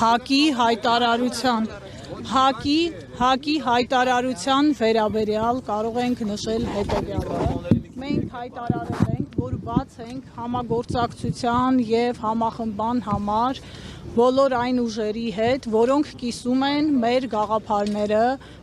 Հակի հայտարարության վերաբերյալ կարող ենք նշել հետևյալը։ Մենք հայտարարել ենք, որ բաց ենք համագործակցության և համախմբման համար բոլոր այն ուժերի հետ, որոնք կիսում են մեր գաղափարները,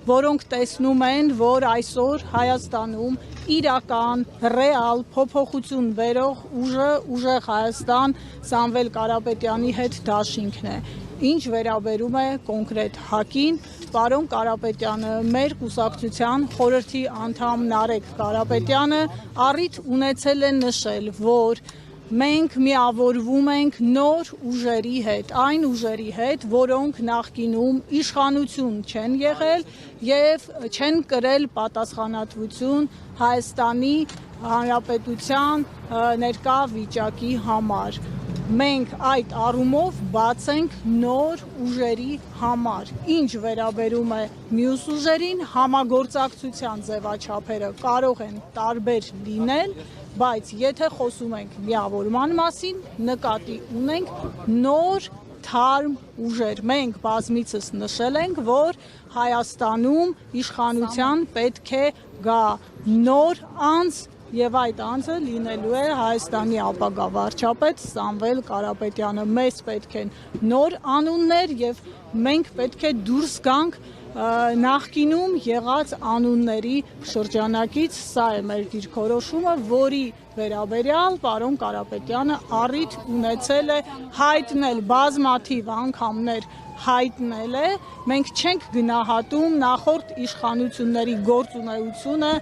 որոնք տեսնում են, որ այսօր Հայաստանում իրական, ռեալ փոփոխություն բերող ուժը ուժեղ Հայաստան Սամվել Կարապետյանի հետ դաշինքն է։ Ինչ վերաբերում է կոնկրետ ՀԱԿ-ին, պարոն Կարապետյանը, մեր կուսակցության խորհրդի անդամ Նարեկ Կարապետյանը առիթ ունեցել է նշել, որ մենք միավորվում ենք նոր ուժերի հետ, այն ուժերի հետ, որոնք նախկինում իշխանություն չեն եղել և չեն կրել պատասխանատվություն Հայաստանի Հանրապետության ներկա վիճակի համար։ Մենք այդ առումով բաց ենք նոր ուժերի համար։ Ինչ վերաբերում է մյուս ուժերին, համագործակցության ձևաչափերը կարող են տարբեր լինել, բայց եթե խոսում ենք միավորման մասին, նկատի ունենք նոր թարմ ուժեր։ Մենք բազմիցս նշել ենք, որ Հայաստանում իշխանության պետք է գա նոր անձ, և այդ անձը լինելու է Հայաստանի ապագա վարչապետ Սամվել Կարապետյանը։ Մեզ պետք են նոր անուններ և մենք պետք է դուրս գանք նախկինում եղած անունների շրջանակից, սա է մեր դիրքորոշումը, որի վերաբերյալ պարոն Կարապետյանը առիթ ունեցել է հայտնել բազմաթիվ անգամներ հայտնել է, մենք չենք գնահատում նախորդ իշխանությունների գործունեությունը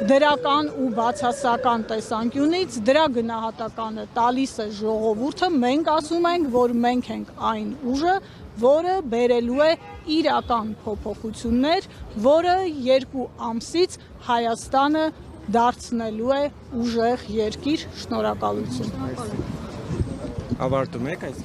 դրական ու բացասական տեսանկյունից, դրա գնահատականը տալիս է ժողովուրդը, մենք ասում ենք, որ մենք ենք այն ուժը, որը բերելու է իրական փոփոխություններ, որը 2 ամսից Հայաստանը դարձնելու է ուժեղ երկիր։ Շնորհակալություն։ Ավարտում եք այս